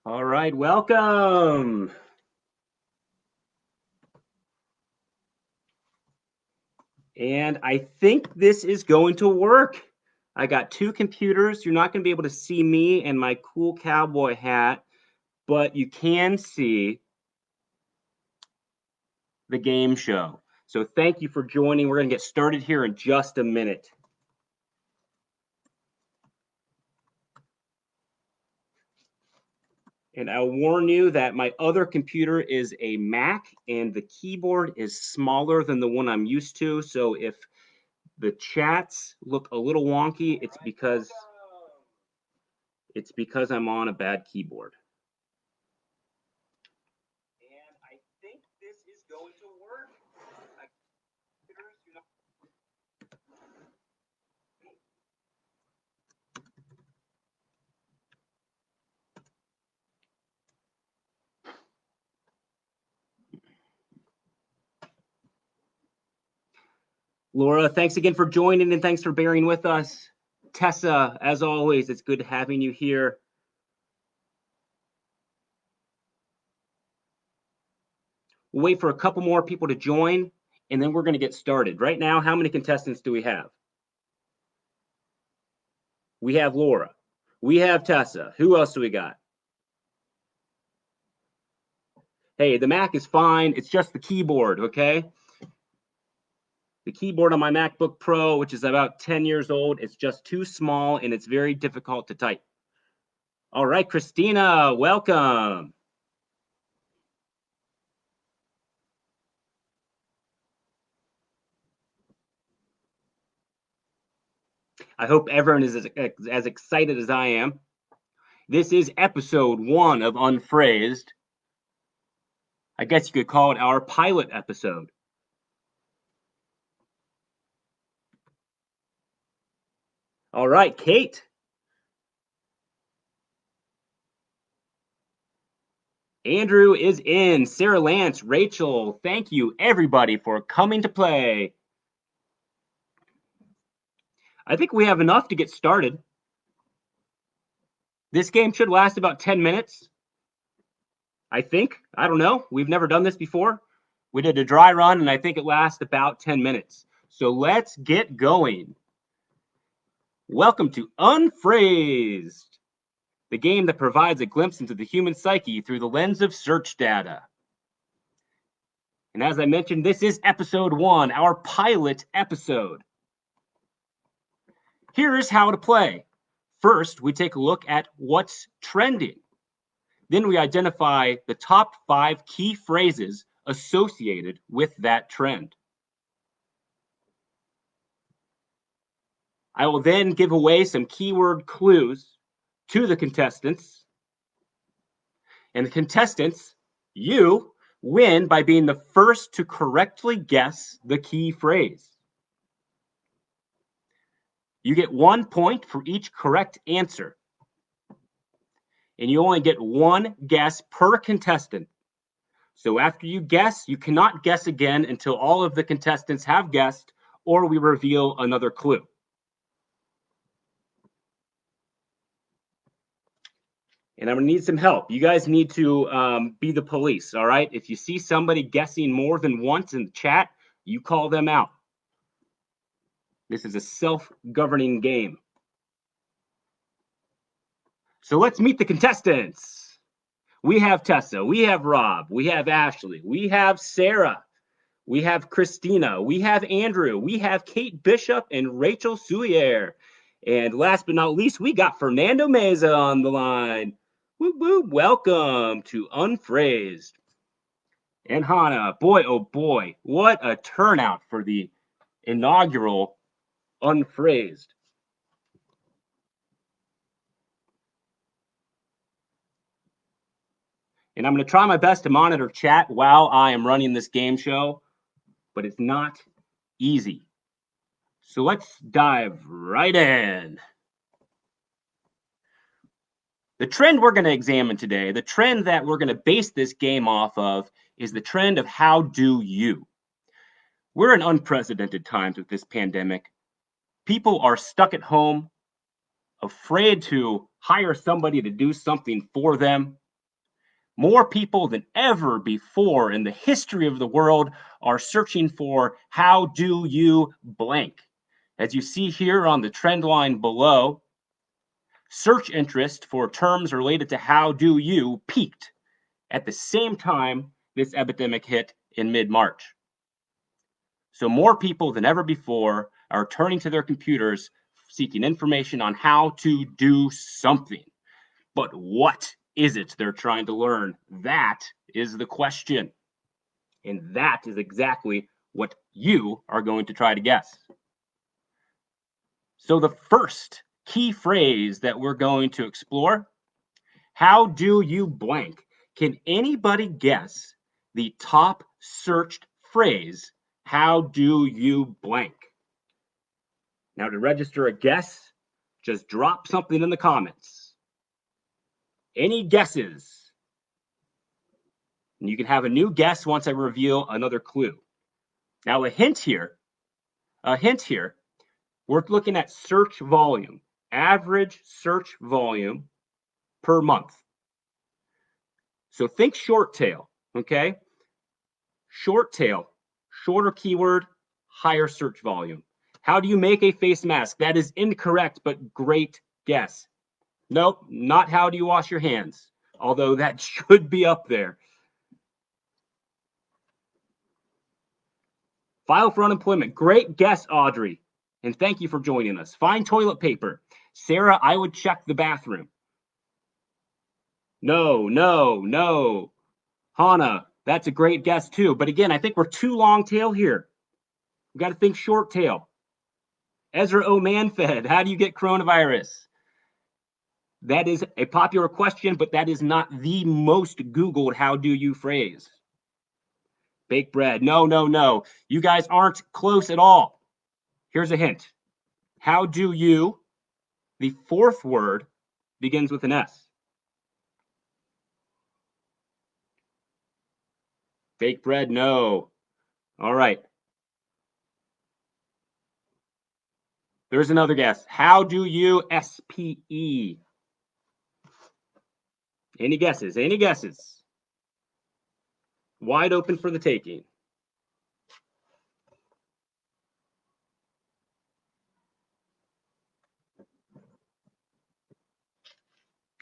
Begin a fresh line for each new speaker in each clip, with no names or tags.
All right, welcome. And I think this is going to work. I got two computers. You're not going to be able to see me and my cool cowboy hat, but you can see the game show. So thank you for joining. We're going to get started here in just a minute. And I'll warn you that my other computer is a Mac and the keyboard is smaller than the one I'm used to. So if the chats look a little wonky, it's because I'm on a bad keyboard. And I think this is going to work. Laura, thanks again for joining and thanks for bearing with us. Tessa, as always, it's good having you here. We'll wait for a couple more people to join, and then we're going to get started. Right now, how many contestants do we have? We have Laura. We have Tessa. Who else do we got? Hey, the Mac is fine. It's just the keyboard, okay? The keyboard on my MacBook Pro, which is about 10 years old, it's just too small and it's very difficult to type. All right, Christina, welcome. I hope everyone is as excited as I am. This is episode 1 of Unphrased. I guess you could call it our pilot episode. All right, Kate. Andrew is in. Sarah Lance, Rachel, thank you everybody for coming to play. I think we have enough to get started. This game should last about 10 minutes. I think. I don't know. We've never done this before. We did a dry run, and I think it lasts about 10 minutes. So let's get going. Welcome to Unphrased, the game that provides a glimpse into the human psyche through the lens of search data. And as I mentioned, this is episode 1, our pilot episode. Here is how to play. First, we take a look at what's trending. Then we identify the top 5 key phrases associated with that trend. I will then give away some keyword clues to the contestants. And the contestants, you, win by being the first to correctly guess the key phrase. You get 1 point for each correct answer. And you only get 1 guess per contestant. So after you guess, you cannot guess again until all of the contestants have guessed or we reveal another clue. And I'm gonna need some help. You guys need to be the police, all right? If you see somebody guessing more than once in the chat, you call them out. This is a self-governing game. So let's meet the contestants. We have Tessa, we have Rob, we have Ashley, we have Sarah, we have Christina, we have Andrew, we have Kate Bishop and Rachel Soulier. And last but not least, we got Fernando Meza on the line. Woo woo, welcome to Unphrased. And Hannah, boy, oh boy, what a turnout for the inaugural Unphrased. And I'm going to try my best to monitor chat while I am running this game show, but it's not easy. So let's dive right in. The trend we're going to examine today, the trend that we're going to base this game off of, is the trend of how do you. We're in unprecedented times with this pandemic. People are stuck at home, afraid to hire somebody to do something for them. More people than ever before in the history of the world are searching for how do you blank. As you see here on the trend line below, search interest for terms related to how do you peaked at the same time this epidemic hit in mid-March. So more people than ever before are turning to their computers seeking information on how to do something. But what is it they're trying to learn? That is the question. And that is exactly what you are going to try to guess. So the first key phrase that we're going to explore, how do you blank? Can anybody guess the top searched phrase, how do you blank? Now to register a guess, just drop something in the comments. Any guesses? And you can have a new guess once I reveal another clue. Now a hint here, we're looking at search volume, average search volume per month. So think short tail, okay? Short tail, shorter keyword, higher search volume. How do you make a face mask? That is incorrect, but great guess. Nope, not how do you wash your hands, although that should be up there. File for unemployment. Great guess, Audrey. And thank you for joining us. Find toilet paper. Sarah, I would check the bathroom. No. Hannah, that's a great guess too. But again, I think we're too long tail here. We got to think short tail. Ezra Omanfed, how do you get coronavirus? That is a popular question, but that is not the most Googled how do you phrase. Baked bread. No. You guys aren't close at all. Here's a hint. How do you, the fourth word begins with an S. Baked bread, no. All right. There's another guess. How do you SPE? Any guesses? Any guesses? Wide open for the taking.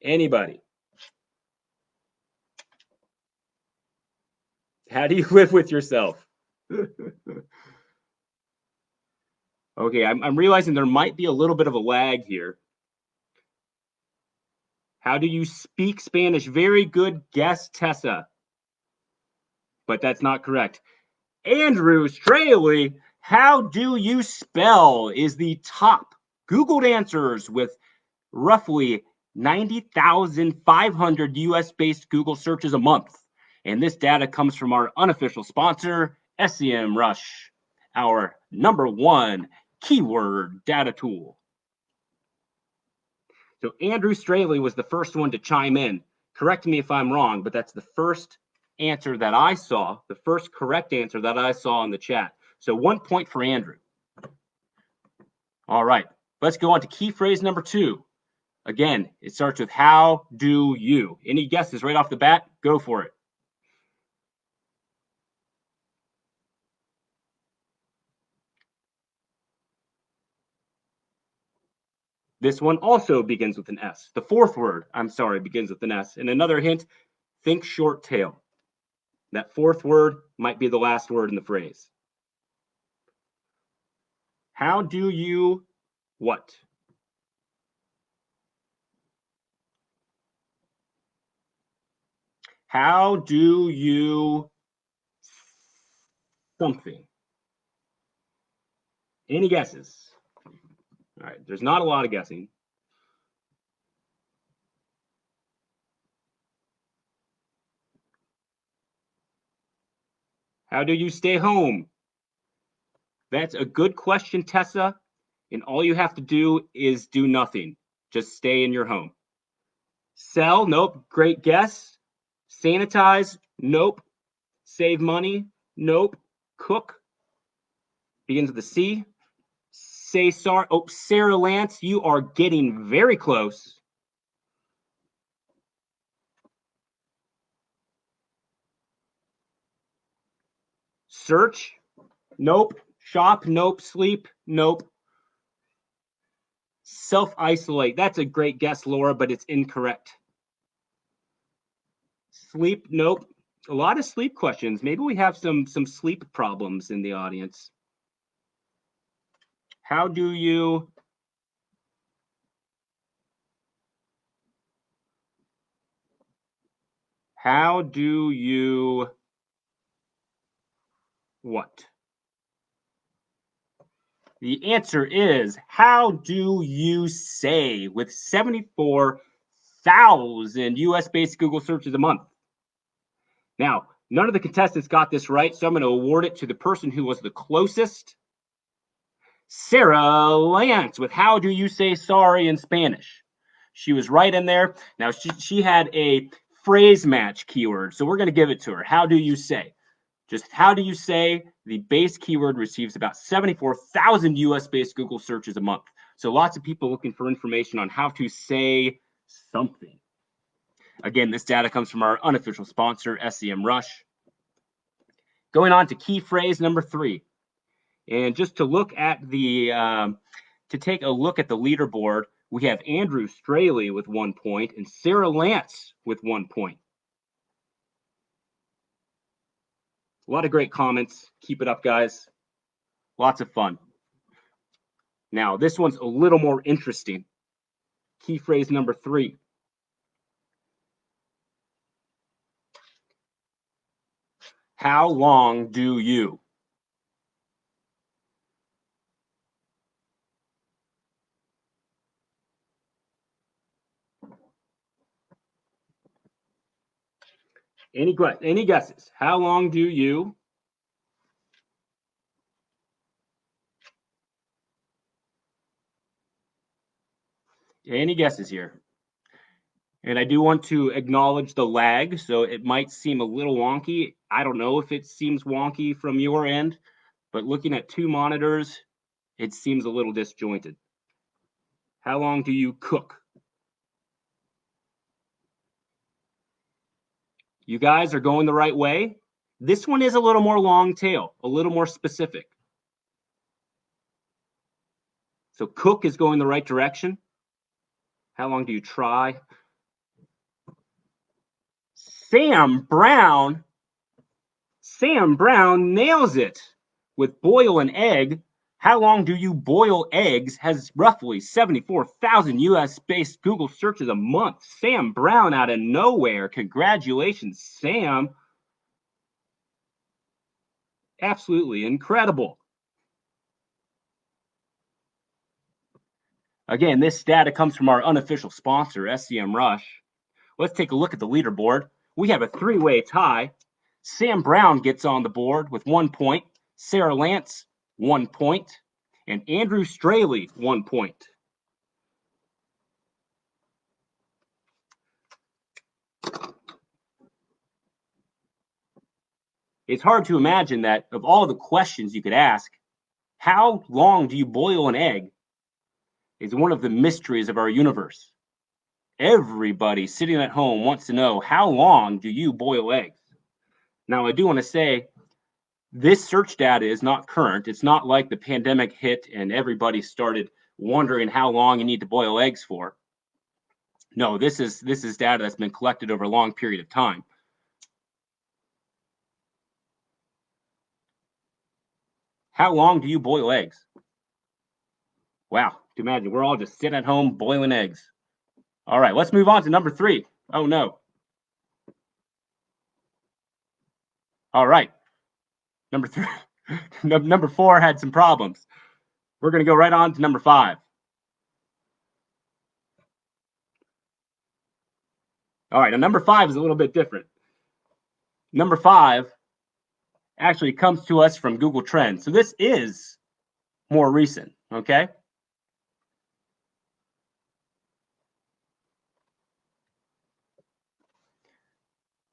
Anybody? How do you live with yourself? Okay, I'm realizing there might be a little bit of a lag here. How do you speak Spanish? Very good guess, Tessa. But that's not correct. Andrew Straley, how do you spell is the top Googled answers with roughly 90,500 US-based Google searches a month. And this data comes from our unofficial sponsor, SEMrush, our #1 keyword data tool. So Andrew Straley was the first one to chime in. Correct me if I'm wrong, but that's the first answer that I saw, the first correct answer that I saw in the chat. So 1 point for Andrew. All right, let's go on to key phrase number 2. Again, it starts with how do you. Any guesses right off the bat? Go for it. This one also begins with an S. The fourth word, begins with an S. And another hint, think short tail. That fourth word might be the last word in the phrase. How do you what? How do you something? Any guesses? All right, there's not a lot of guessing. How do you stay home? That's a good question, Tessa. And all you have to do is do nothing. Just stay in your home. Sell, nope, great guess. Sanitize, nope. Save money, nope. Cook, begins with a C. Say sorry, oh, Sarah Lance, you are getting very close. Search? Nope. Shop? Nope. Sleep? Nope. Self-isolate. That's a great guess, Laura, but it's incorrect. Sleep? Nope. A lot of sleep questions. Maybe we have some sleep problems in the audience. How do you what? The answer is, how do you say, with 74,000 US-based Google searches a month? Now, none of the contestants got this right, so I'm going to award it to the person who was the closest. Sarah Lance with how do you say sorry in Spanish? She was right in there. Now, she had a phrase match keyword, so we're going to give it to her. How do you say? Just how do you say, the base keyword receives about 74,000 US-based Google searches a month. So lots of people looking for information on how to say something. Again, this data comes from our unofficial sponsor, SEMrush. Going on to key phrase number 3. And just to look at the, to take a look at the leaderboard, we have Andrew Straley with 1 point and Sarah Lance with 1 point. A lot of great comments. Keep it up, guys. Lots of fun. Now, this one's a little more interesting. Key phrase number 3. How long do you? Any guesses? How long do you? Any guesses here? And I do want to acknowledge the lag, so it might seem a little wonky. I don't know if it seems wonky from your end, but looking at 2 monitors, it seems a little disjointed. How long do you cook? You guys are going the right way. This one is a little more long tail, a little more specific. So cook is going the right direction. How long do you try? Sam Brown nails it with boil an egg. How long do you boil eggs has roughly 74,000 US-based Google searches a month. Sam Brown out of nowhere. Congratulations, Sam. Absolutely incredible. Again, this data comes from our unofficial sponsor, SEMrush. Let's take a look at the leaderboard. We have a 3-way tie. Sam Brown gets on the board with 1 point. Sarah Lance, 1 point. And Andrew Straley, 1 point. It's hard to imagine that of all the questions you could ask, how long do you boil an egg is one of the mysteries of our universe. Everybody sitting at home wants to know, how long do you boil eggs? Now, I do want to say, this search data is not current. It's not like the pandemic hit and everybody started wondering how long you need to boil eggs for. No, this is data that's been collected over a long period of time. How long do you boil eggs? Wow, to imagine we're all just sitting at home boiling eggs. All right, let's move on to number 3. Oh no. All right, number 3. Number 4 had some problems. We're going to go right on to number 5. All right, now number 5 is a little bit different. Number 5 actually comes to us from Google Trends. So this is more recent, okay?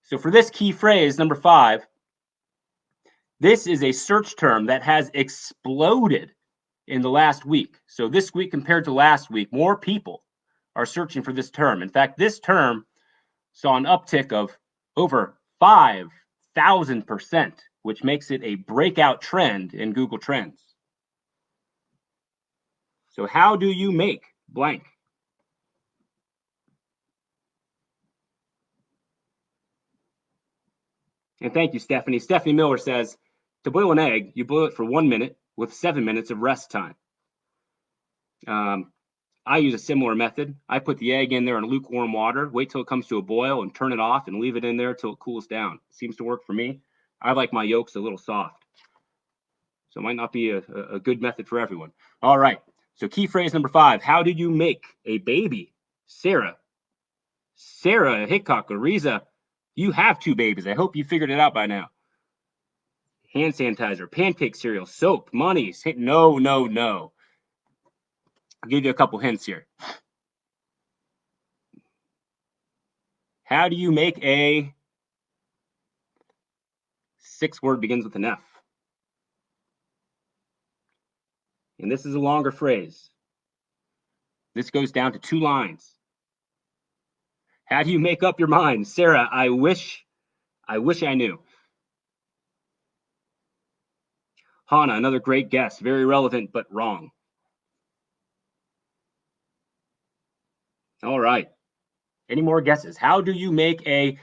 So for this key phrase, number 5, this is a search term that has exploded in the last week. So this week compared to last week, more people are searching for this term. In fact, this term saw an uptick of over 5,000% which makes it a breakout trend in Google Trends. So how do you make blank? And thank you, Stephanie. Stephanie Miller says, to boil an egg, you boil it for 1 minute with 7 minutes of rest time. I use a similar method. I put the egg in there in lukewarm water, wait till it comes to a boil, and turn it off and leave it in there till it cools down. Seems to work for me. I like my yolks a little soft. So it might not be a good method for everyone. All right. So key phrase number 5. How did you make a baby? Sarah. Sarah Hickok or Riza, you have 2 babies. I hope you figured it out by now. Hand sanitizer, pancake cereal, soap, money. No, no, no. I'll give you a couple hints here. How do you make a 6-word begins with an F? And this is a longer phrase. This goes down to 2 lines. How do you make up your mind? Sarah, I wish I knew. Hannah, another great guess. Very relevant, but wrong. All right. Any more guesses? How do you make a...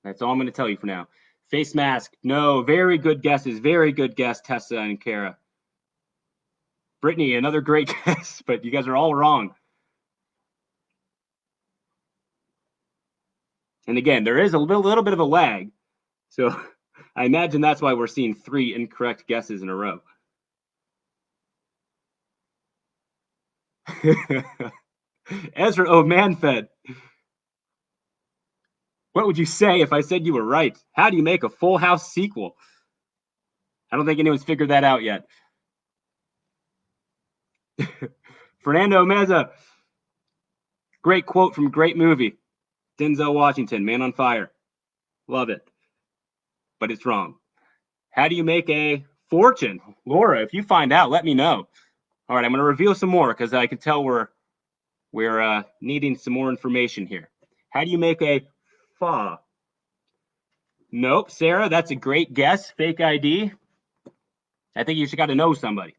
That's all I'm going to tell you for now. Face mask. No. Very good guesses. Very good guess, Tessa and Kara. Brittany, another great guess, but you guys are all wrong. And again, there is a little bit of a lag. So I imagine that's why we're seeing 3 incorrect guesses in a row. Ezra Manfed. What would you say if I said you were right? How do you make a Full House sequel? I don't think anyone's figured that out yet. Fernando Meza. Great quote from great movie. Denzel Washington, Man on Fire. Love it. But it's wrong. How do you make a fortune? Laura, if you find out, let me know. All right, I'm going to reveal some more because I can tell we're needing some more information here. How do you make a fa? Nope, Sarah, that's a great guess. Fake ID. I think you just got to know somebody.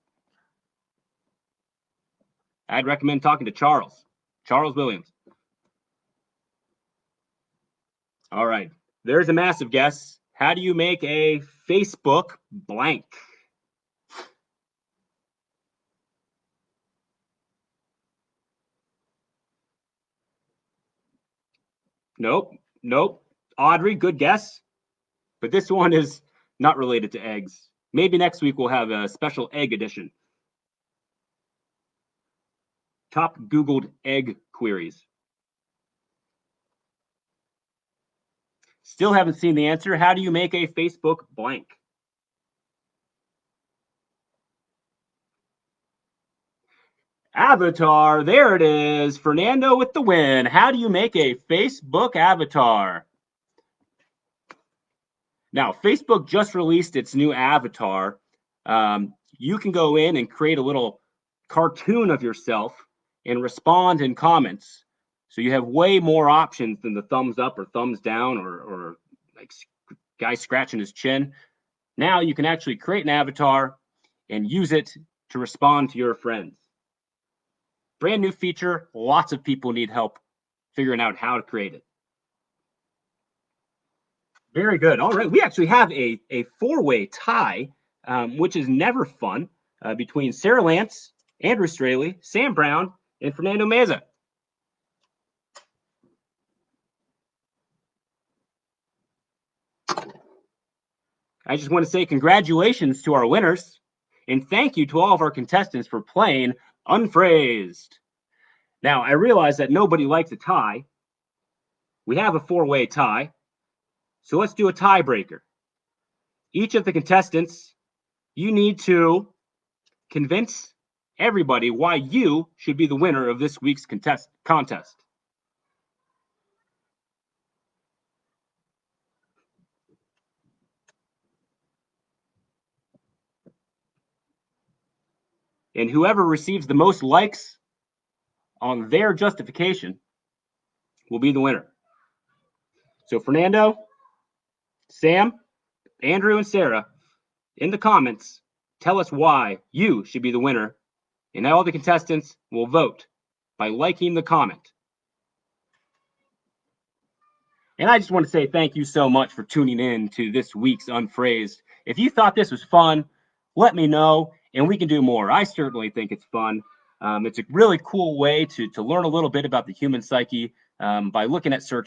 I'd recommend talking to Charles Williams. All right, there's a massive guess. How do you make a Facebook blank? Nope. Audrey, good guess. But this one is not related to eggs. Maybe next week we'll have a special egg edition. Top Googled egg queries. Still haven't seen the answer. How do you make a Facebook blank? Avatar, there it is. Fernando with the win. How do you make a Facebook avatar? Now, Facebook just released its new avatar. You can go in and create a little cartoon of yourself and respond in comments. So you have way more options than the thumbs up or thumbs down or like guy scratching his chin. Now you can actually create an avatar and use it to respond to your friends. Brand new feature. Lots of people need help figuring out how to create it. Very good. All right. We actually have a 4-way tie, which is never fun, between Sarah Lance, Andrew Straley, Sam Brown, and Fernando Meza. I just want to say congratulations to our winners, and thank you to all of our contestants for playing Unphrased. Now, I realize that nobody likes a tie. We have a 4-way tie, so let's do a tiebreaker. Each of the contestants, you need to convince everybody why you should be the winner of this week's contest. And whoever receives the most likes on their justification will be the winner. So Fernando, Sam, Andrew and Sarah, in the comments, tell us why you should be the winner, and all the contestants will vote by liking the comment. And I just want to say thank you so much for tuning in to this week's Unphrased. If you thought this was fun, let me know, and we can do more. I certainly think it's fun. It's a really cool way to learn a little bit about the human psyche by looking at search